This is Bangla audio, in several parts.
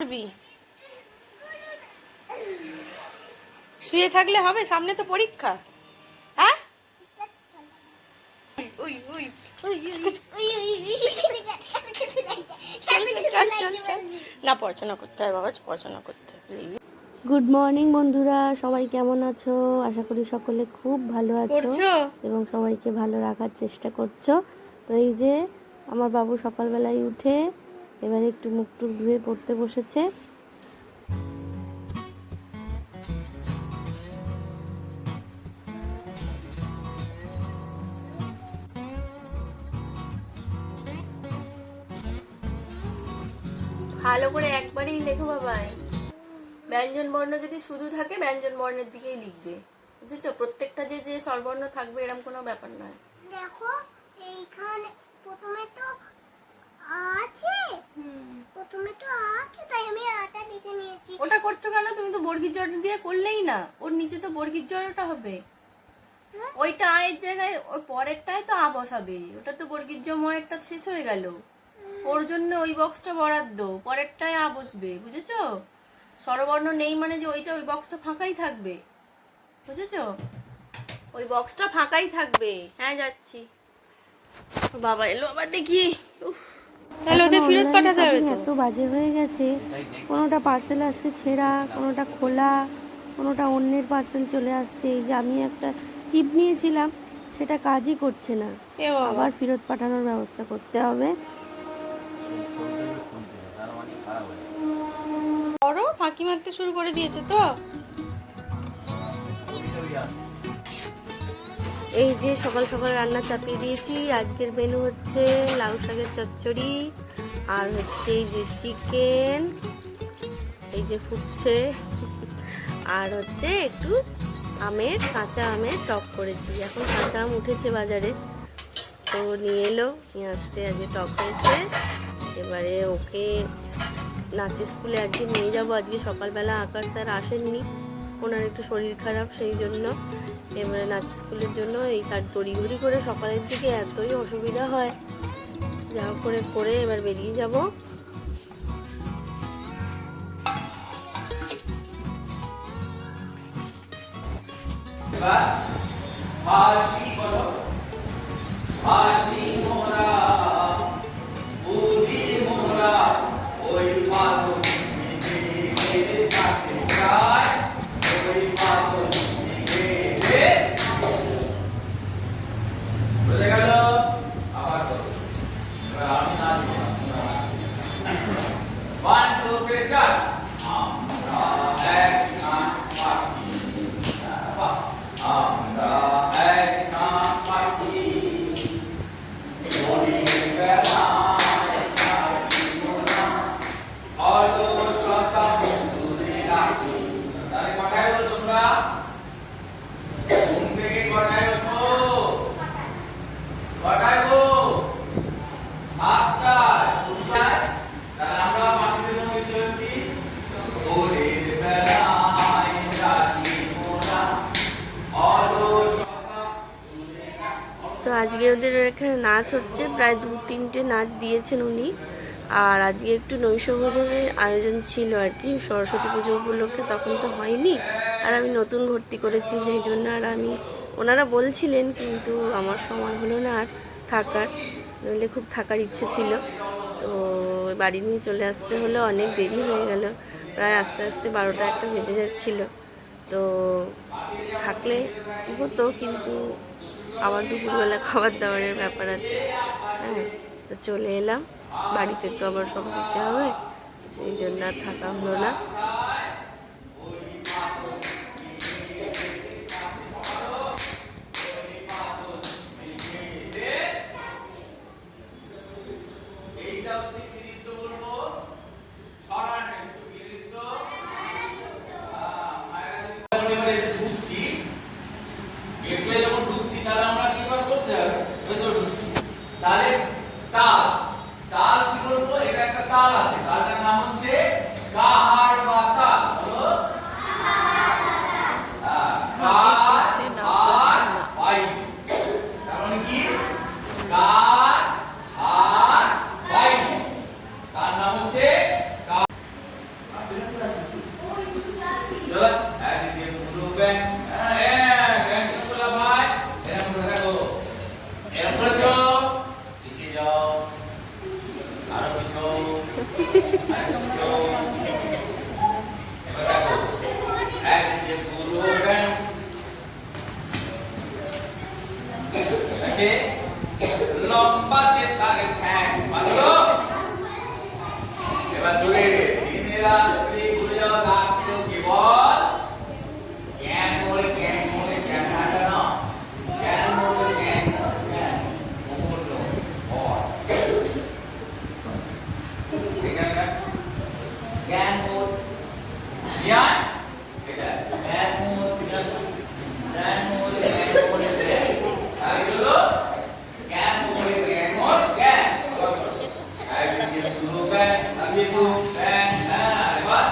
করবি? শুয়ে থাকলে হবে? সামনে তো পরীক্ষা। হ্যাঁ, না পড়াশোনা করতে হয় বাবা, পড়াশোনা করতে হয়। গুড মর্নিং বন্ধুরা, সবাই কেমন আছো? আশা করি সকলে খুব ভালো আছো এবং সবাইকে ভালো রাখার চেষ্টা করছো। তো এই যে আমার বাবু সকালবেলায় উঠে এবারে একটু মুখ টুক ধুয়ে পড়তে বসেছে। ভালো করে একবারেই লেখো বাবাই। ব্যঞ্জন বর্ণ যদি শুধু থাকে ব্যঞ্জন বর্ণের দিকেই লিখবে, বুঝেছো? প্রত্যেকটা যে যে স্বরবর্ণ থাকবে এরকম কোনো ব্যাপার নয়। দেখো এইখানে প্রথমে তো আছে, তাই আমি আটা লিখে নিয়েছি। ওটা করছো কেন? তুমি তো বর্গীর জড়টা দিয়ে করলেই না, ওর নিচে তো বর্গীর জড়টা হবে। ওইটা আয়ের জায়গায় ওই পরেরটাই তো আ বসাবে, ওটা তো বর্গীর জ ময়েরটা শেষ হয়ে গেল, ওর জন্য ওই বক্সটা বরাদ্দ, পরেরটায় আ বসবে, বুঝেছো? স্বরবর্ণ নেই মানে যে ওইটা ওই বক্সটা ফাঁকাই থাকবে, বুঝেছো? ওই বক্সটা ফাঁকাই থাকবে। হ্যাঁ যাচ্ছি। বাবা এলো আবার, দেখি। তাহলে ওদের ফেরত পাঠাতে হবে তো। এত বাজে হয়ে গেছে, কোনোটা পার্সেল আসছে ছেঁড়া, কোনোটা খোলা, কোনোটা অন্যের পার্সেল চলে আসছে। এই যে আমি একটা চিপ নিয়েছিলাম সেটা কাজই করছে না, আবার ফেরত পাঠানোর ব্যবস্থা করতে হবে। বড় ফাঁকি মারতে শুরু করে দিয়েছে তো। এই যে সকাল সকাল রান্না চাপিয়ে দিয়েছি। আজকের মেনু হচ্ছে লাউ শাকের চচ্চড়ি, আর হচ্ছে এই যে চিকেন, এই যে ফুটছে, আর হচ্ছে একটু কাঁচা আমের টক করেছি। এখন কাঁচা আম উঠেছে বাজারে, তো নিয়ে এলো, নিয়ে আসতে আজকে টক হয়েছে। এবারে ওকে নাচের স্কুলে আজকে নিয়ে যাবো। আজকে সকালবেলা আকাশ স্যার আসেননি, ওনার একটু শরীর খারাপ, সেই জন্য এবারে নাচের স্কুলের জন্য এই কাজ তড়িঘড়ি করে সকালের দিকে এতই অসুবিধা হয়, যা করে এবার বেরিয়ে যাব। তো আজকে ওদের এখানে নাচ হচ্ছে, প্রায় 2-3টে নাচ দিয়েছেন উনি। আর আজকে একটু নৈশভোজনের আয়োজন ছিল আর কি, সরস্বতী পুজো উপলক্ষে। তখন তো হয়নি, আর আমি নতুন ভর্তি করেছি সেই জন্য। আর ওনারা বলছিলেন, কিন্তু আমার সময় হলো না আর থাকার, নইলে খুব থাকার ইচ্ছে ছিল। তো বাড়ি নিয়ে চলে আসতে হলো, অনেক দেরি হয়ে গেল, প্রায় আস্তে আস্তে 12টা 1টা বেজে যাচ্ছিলো। তো থাকলে হতো, কিন্তু আবার দুপুরবেলা খাবার দাবারের ব্যাপার আছে। হ্যাঁ, তো চলে এলাম, বাড়িতে তো আবার সব দিতে হবে, সেই জন্য আর থাকা হলো না। তাহলে তাল তাল কি বলবো? এটা একটা তাল আছে, তালটার নাম হচ্ছে কাহার বা তাল। বলো কার বাই, তার মানে কি? কার বাই, তার নাম হচ্ছে। চলো একদিন দিয়ে পুরো ব্যাং ব্যাং বলা ভাই এরকম করে রাখো এরকম করেছো পিছিয়ে যাও আরো পিছো আরেকটু পিছো এবার রাখো একদিন দিয়ে পুরো ব্যাং আছে লম্বা যে তার ঠ্যাং মারো এবার দূরে দিন রাত্রি ঘুরে যাও রাখছো কেবল জ্ঞান মরে জ্ঞান হাঁটানো জ্ঞান মরে জ্ঞান অমূল্য ভয় ঠিক আছে জ্ঞান মরে জ্ঞান এটা জ্ঞান মরে জ্ঞান মরে আর হলো জ্ঞান মরে জ্ঞান একদিন পুরো ব্যাং আমি তো ব্যাং এবার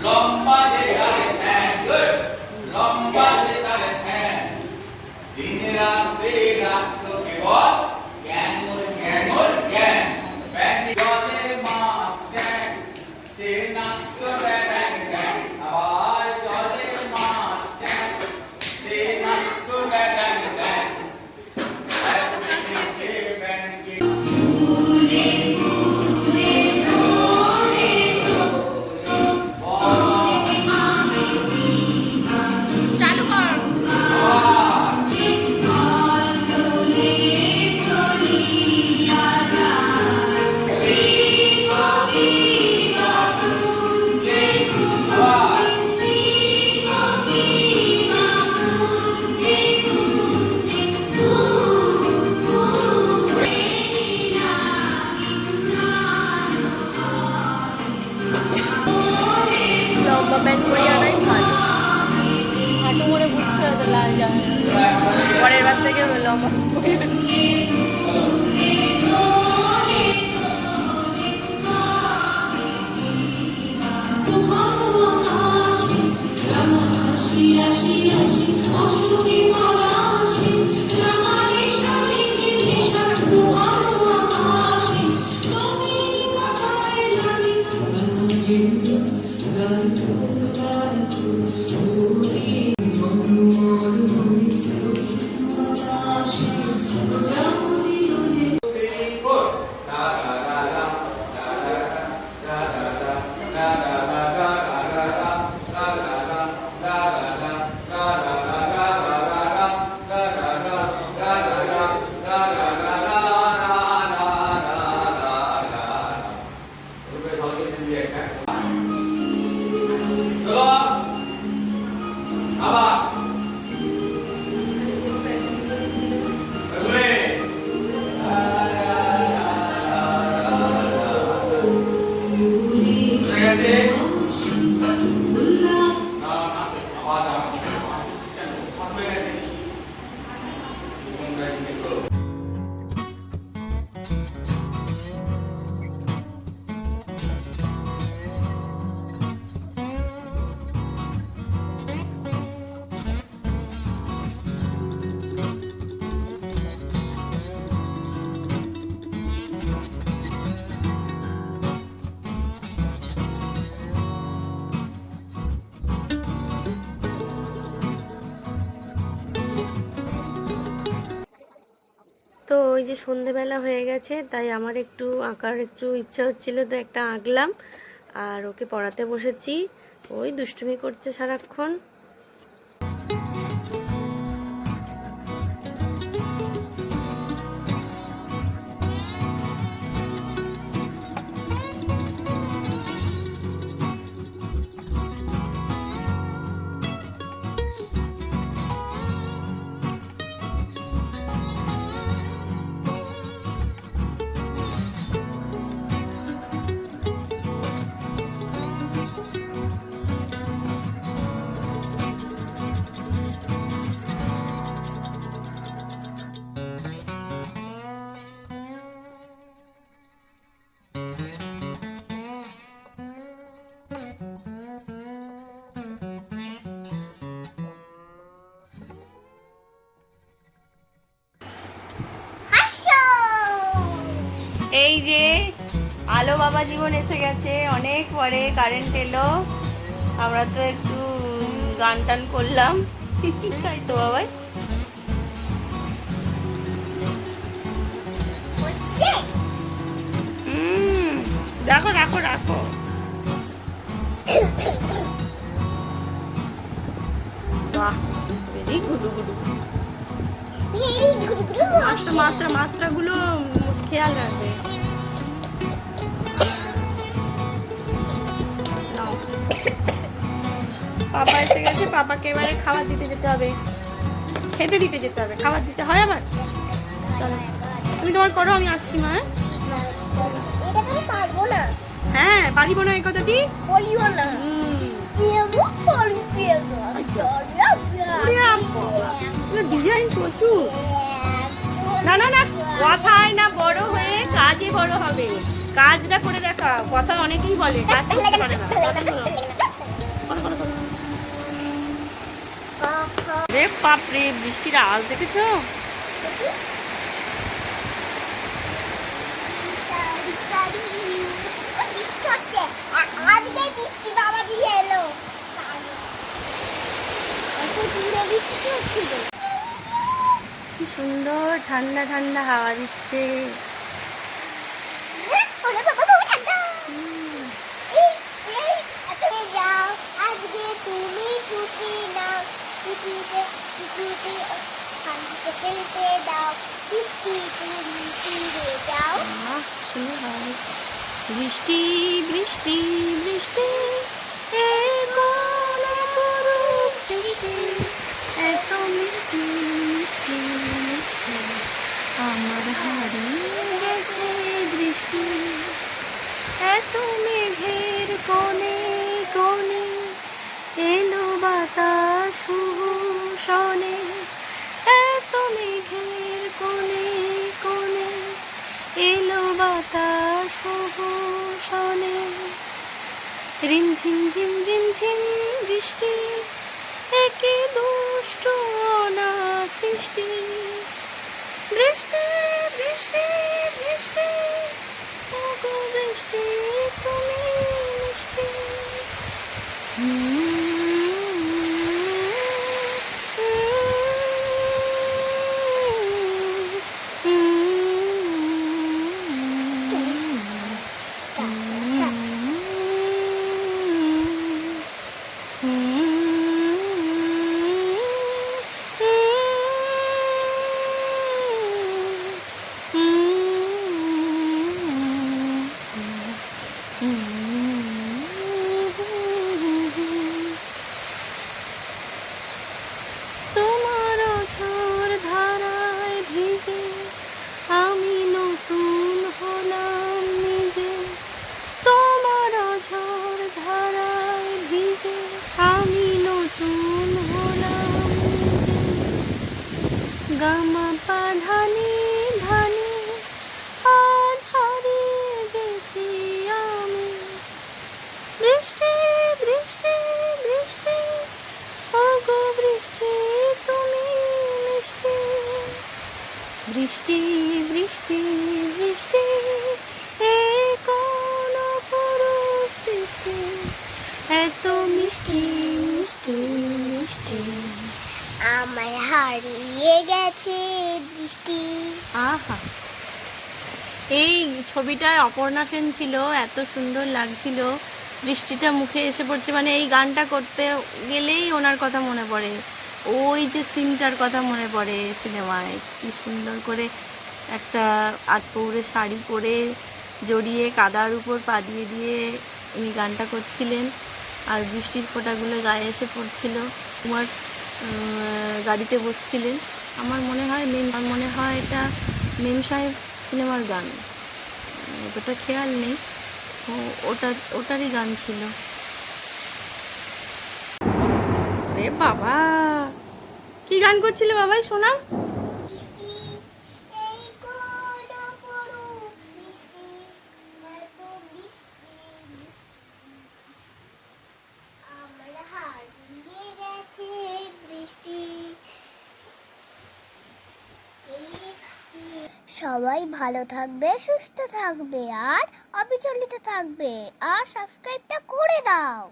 লম্বা যে তারে ঠ্যাং লম্বা যে তারে ঠ্যাং দিন রাত্রি রাখতো কেবল জ্ঞান জ্ঞান ব্যাং জলের মাছ চ্যাং সে নাচত ব্যাং ব্যাং আবার জলের মাছ চ্যাং সে নাচত ব্যাং ব্যাং চালু কর। লম্বা প্যান্ট পরে আনাই ভালো, হাঁটু করে বুঝতে হবে তো লাল যায় পরের বার থেকে লম্বা তো ওই যে সন্ধেবেলা হয়ে গেছে, তাই আমার একটু আঁকার একটু ইচ্ছা হচ্ছিল, তো একটা আঁকলাম আর ওকে পড়াতে বসেছি। ওই দুষ্টুমি করছে সারাক্ষণ। এই যে আলো বাবা জীবন এসে গেছে, অনেক পরে কারেন্ট এলো। আমরা তো একটু গান টান করলাম। তাই তো বাবাই। হচ্ছে রাখো রাখো রাখো। বাহ, ভেরি গুডু গুডু। ভেরি গুড গুড মাত্রাগুলো খেয়াল রাখবে। নাও। পাপা এসে গেছে, পাপাকে এবারে খাবার দিতে যেতে হবে, খেতে দিতে যেতে হবে। খাবার দিতে হয় আবার। চলো তুমি তোমার করো, আমি আসছি মা। এটা আমি পারবো না, হ্যাঁ পারিব না এই কথাটি বলিও না। ডিজাইন প্রচুর। না না না, কথায় না বড় হয়ে কাজে বড় হবে। কাজটা করে দেখা, কথা অনেকেই বলে, কাজ করতে পারে না। করো, করো, করো। রে বাপরে, বৃষ্টির আওয়াজ দেখেছো? বৃষ্টি হচ্ছে, আজকে বৃষ্টি বাবা দিয়ে এলো। এত দূরে বৃষ্টি হচ্ছিল। কি সুন্দর ঠান্ডা ঠান্ডা হাওয়া দিচ্ছে। ওরে বাবা খুব ঠান্ডা। এই এই তুমি যাও, আজকে তুমি ছুটি নাও, ছুটিতে পানিতে খেলতে দাও, বৃষ্টি তুমি ফিরে যাও। সুন্দর হাওয়া দিচ্ছে। বৃষ্টি বৃষ্টি বৃষ্টি, এ কোন অপরূপ সৃষ্টি, এত মিষ্টি মিষ্টি মিষ্টি, আমার হারিয়ে গেছে দৃষ্টি। এত মেঘের কোণে কোণে এলো বাতাস শুভ শনে, এত মেঘের কোণে কোণে এলো বাতাস শুভ শনে। রিমঝিম ঝিম রিমঝিম বৃষ্টি, একে দুষ্ট না সৃষ্টি। বৃষ্টি বৃষ্টি বৃষ্টি, ওগো বৃষ্টি তুমি মিষ্টি। তোমার ঝড় ধারায় ভিজে আমি নতুন হলাম নিজে। তোমার ঝড় ধারায় ভিজে আমি নতুন হলাম নিজে। গামা পা ধানি ধানি, আজ হারিয়ে গেছি আমি। বৃষ্টি বৃষ্টি বৃষ্টি, ওগো বৃষ্টি তুমি মিষ্টি। বৃষ্টি বৃষ্টি বৃষ্টি, এ কোন অপরূপ সৃষ্টি, এত মিষ্টি মিষ্টি মিষ্টি, আমার হারিয়ে গেছে দৃষ্টি। আহা, এই ছবিটায় অপর্ণা সেন ছিল, এত সুন্দর লাগছিল। বৃষ্টিটা মুখে এসে পড়ছে, মানে এই গানটা করতে গেলেই ওনার কথা মনে পড়ে, ওই যে সিনটার কথা মনে পড়ে সিনেমায়। কি সুন্দর করে একটা আটপৌরে শাড়ি পরে জড়িয়ে কাদার উপর পা দিয়ে দিয়ে উনি গানটা করছিলেন, আর বৃষ্টির ফোঁটাগুলো গায়ে এসে পড়ছিল। তোমার গাড়িতে বসছিলেন। আমার মনে হয় এটা মেম সাহেব সিনেমার গান, অতটা খেয়াল নেই। ওটারই গান ছিল। রে বাবা, কি গান করছিলে বাবাই শোনা? বৃষ্টি এই কোন অপরূপ সৃষ্টি, এত মিষ্টি মিষ্টি, আমার হারিয়ে গেছে দৃষ্টি। সবাই ভালো থাকবে, সুস্থ থাকবে, আর অবিচলিত থাকবে, আর সাবস্ক্রাইবটা করে দাও।